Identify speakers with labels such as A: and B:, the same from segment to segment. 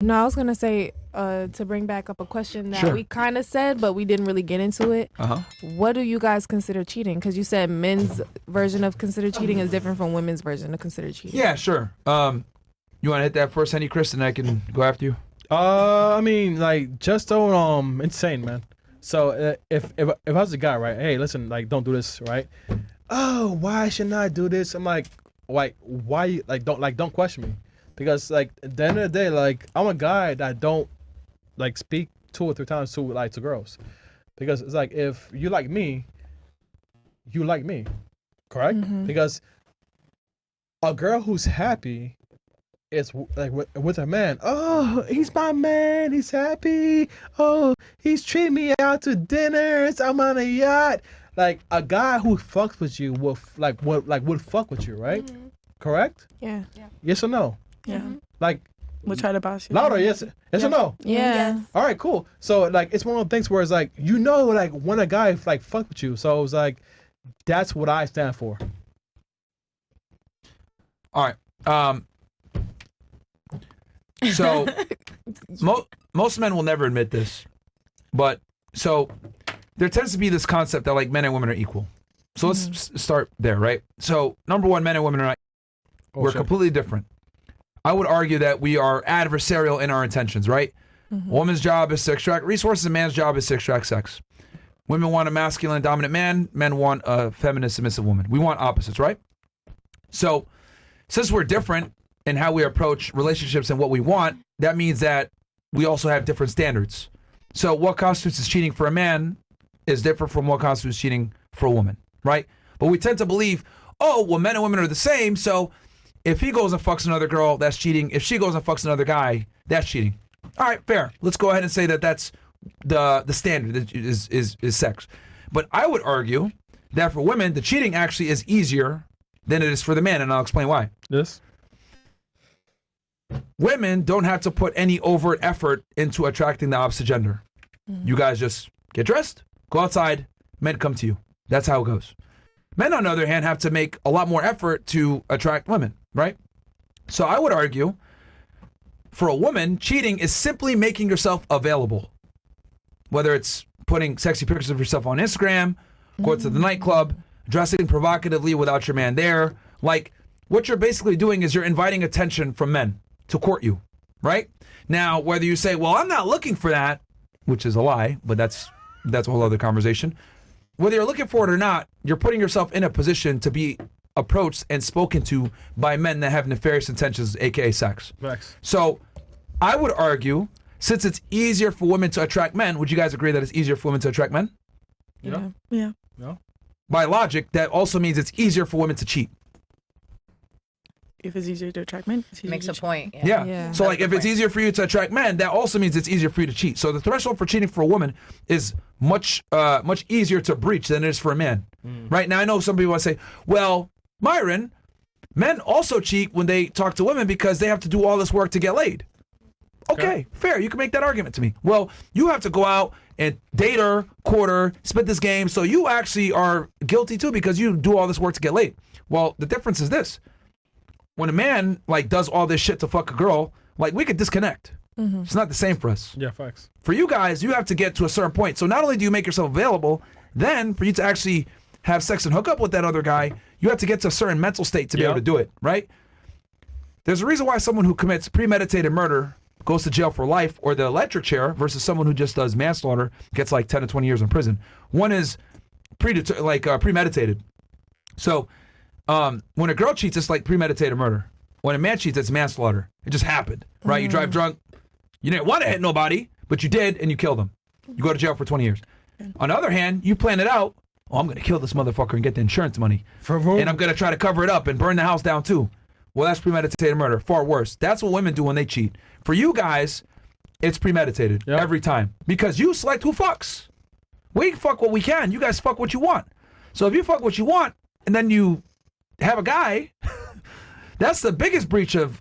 A: No, I was gonna say to bring back up a question that
B: Sure.
A: we kind of said, but we didn't really get into it. What do you guys consider cheating? Because you said men's version of consider cheating is different from women's version of consider cheating.
B: Yeah, sure. You want to hit that first, Henny, Chris, and I can go after you?
C: I mean, like, just don't insane, man. So if I was a guy, right? Hey, listen, like, don't do this, right? Oh, why should I do this? I'm like, why? Like, don't question me, because like at the end of the day, like, I'm a guy that don't like speak 2 or 3 times to girls, because it's like if you like me, correct?
A: Mm-hmm.
C: Because a girl who's happy is like with a man. Oh, he's my man. He's happy. Oh, he's treating me out to dinners. I'm on a yacht. Like a guy who fucks with you would fuck with you, right?
A: Mm-hmm.
C: Correct?
A: Yeah.
C: Yes or no?
A: Yeah.
C: Like
D: We'll try to boss you.
C: louder. Yes or no?
A: Yeah.
D: Yes.
C: All right, cool. So like it's one of those things where it's like like when a guy like fuck with you. So it's like that's what I stand for.
B: All right. So most men will never admit this, but so there tends to be this concept that like men and women are equal. So let's start there, right? So number one, men and women are not. We're completely different. I would argue that we are adversarial in our intentions, right? A woman's job is to extract resources, a man's job is to extract sex. Women want a masculine and dominant man, men want a feminine, submissive woman. We want opposites, right? So since we're different in how we approach relationships and what we want, that means that we also have different standards. So what constitutes as cheating for a man is different from what constitutes cheating for a woman, right? But we tend to believe, oh, well, men and women are the same, so if he goes and fucks another girl, that's cheating. If she goes and fucks another guy, that's cheating. All right, fair. Let's go ahead and say that that's the standard that is sex. But I would argue that for women, the cheating actually is easier than it is for the man, and I'll explain why.
C: Yes.
B: Women don't have to put any overt effort into attracting the opposite gender. You guys just get dressed, go outside, men come to you. That's how it goes. Men, on the other hand, have to make a lot more effort to attract women, right? So I would argue, for a woman, cheating is simply making yourself available. Whether it's putting sexy pictures of yourself on Instagram, going to the nightclub, dressing provocatively without your man there. Like, what you're basically doing is you're inviting attention from men to court you, right? Now, whether you say, well, I'm not looking for that, which is a lie, but that's a whole other conversation. Whether you're looking for it or not, you're putting yourself in a position to be approached and spoken to by men that have nefarious intentions, aka sex.
C: Max.
B: So I would argue, since it's easier for women to attract men, would you guys agree that it's easier for women to attract men?
C: Yeah.
D: Yeah.
C: No.
B: By logic, that also means it's easier for women to cheat.
D: If it's easier to attract men, it's easier
E: Makes
D: to
E: a
D: cheat.
E: point.
B: Yeah. So like if it's easier for you to attract men, that also means it's easier for you to cheat. So the threshold for cheating for a woman is much easier to breach than it is for a man. Right? Now I know some people want to say, well, Myron, men also cheat when they talk to women because they have to do all this work to get laid. Okay, fair. You can make that argument to me. Well, you have to go out and date her, court her, spit this game, so you actually are guilty too because you do all this work to get laid. Well, the difference is this. When a man like does all this shit to fuck a girl, like we could disconnect. It's not the same for us.
C: Yeah, facts.
B: For you guys, you have to get to a certain point. So not only do you make yourself available, then for you to actually have sex and hook up with that other guy, you have to get to a certain mental state to be able to do it, right? There's a reason why someone who commits premeditated murder goes to jail for life, or the electric chair, versus someone who just does manslaughter gets like 10 to 20 years in prison. One is premeditated. So when a girl cheats, it's like premeditated murder. When a man cheats, it's manslaughter. It just happened, right? You drive drunk. You didn't want to hit nobody, but you did, and you killed them. You go to jail for 20 years. On the other hand, you plan it out. Oh, I'm going to kill this motherfucker and get the insurance money. And I'm going to try to cover it up and burn the house down too. Well, that's premeditated murder. Far worse. That's what women do when they cheat. For you guys, it's premeditated every time. Because you select who fucks. We fuck what we can. You guys fuck what you want. So if you fuck what you want, and then you have a guy, that's the biggest breach of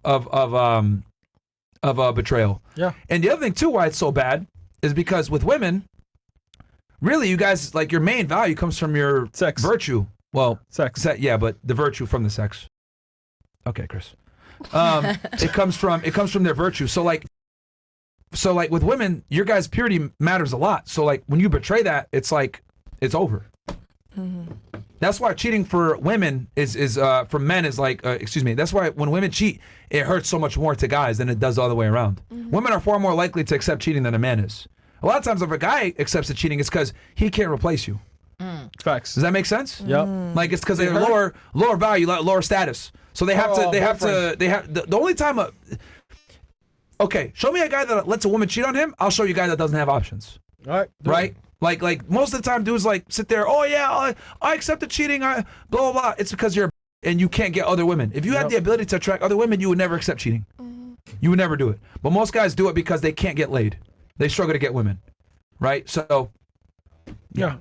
B: betrayal.
C: Yeah.
B: And the other thing too, why it's so bad, is because with women, really, you guys, like, your main value comes from your
C: Sex.
B: virtue. Well,
C: Sex.
B: Yeah, but the virtue from the sex. Okay, Chris. It comes from their virtue. So like, so like with women, your guys' purity matters a lot. So like when you betray that, it's like it's over. That's why cheating for women is for men is like excuse me. That's why when women cheat, it hurts so much more to guys than it does the other way around. Women are far more likely to accept cheating than a man is. A lot of times, if a guy accepts the cheating, it's because he can't replace you.
C: Facts.
B: Does that make sense?
C: Yep.
B: Like it's because they're lower value, lower status. So they have the only time okay, show me a guy that lets a woman cheat on him. I'll show you a guy that doesn't have options.
C: All right.
B: Right? Like most of the time, dudes like sit there. Oh yeah, I accept the cheating. Blah blah blah. It's because you're and you can't get other women. If you had the ability to attract other women, you would never accept cheating. You would never do it. But most guys do it because they can't get laid. They struggle to get women. Right? So
C: Yeah.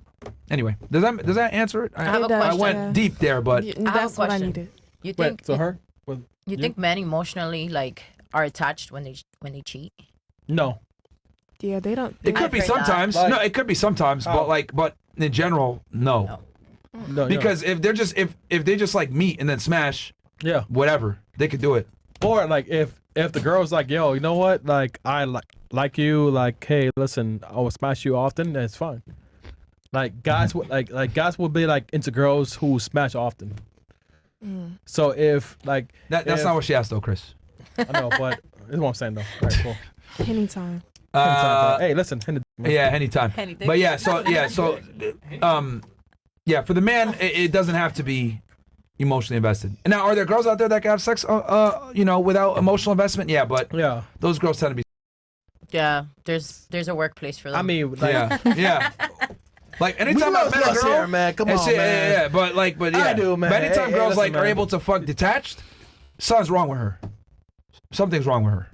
B: anyway, does that answer it?
E: I have a question.
B: I went deep there, but
A: That's what I
E: question.
A: needed.
E: You think
C: Wait, so her? Well,
E: you think men emotionally like are attached when they cheat?
C: No.
A: Yeah, they don't.
B: it could be
E: I've heard that.
B: sometimes.
C: Like-
B: No, it could be sometimes. But in general, no.
C: No.
B: Because if they're just if they just like meet and then smash,
C: Yeah.
B: whatever, they could do it.
C: Or like if the girl's like, yo, you know what? Like I like you. Like, hey, listen, I will smash you often. Then it's fine. Like guys would like guys will be like into girls who smash often. So if like
B: That's not what she asked though, Chris.
C: I know, but this is what I'm saying though. All right, cool.
A: Anytime.
C: Hey, listen.
B: Yeah, anytime. But yeah, so yeah, for the man, it doesn't have to be emotionally invested. Now, are there girls out there that can have sex, without emotional investment? Yeah, but
C: Yeah.
B: those girls tend to be.
E: Yeah, there's a workplace for them.
C: I mean, like,
B: Yeah. Like anytime I
C: love
B: met a
C: us
B: girl,
C: here, man. Come
B: and
C: on,
B: shit,
C: man.
B: yeah, but yeah.
C: I do, man.
B: But anytime
C: Hey,
B: girls
C: listen,
B: like are
C: man.
B: able to fuck detached, something's wrong with her. Something's wrong with her.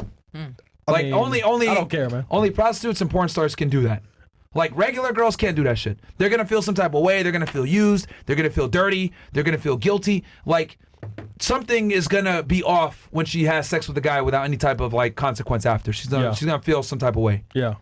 B: Like
C: I mean,
B: only
C: I don't care, man.
B: only prostitutes and porn stars can do that. Like regular girls can't do that shit. They're gonna feel some type of way. They're gonna feel used. They're gonna feel dirty. They're gonna feel guilty. Like something is gonna be off when she has sex with a guy without any type of like consequence after. She's gonna feel some type of way.
C: Yeah.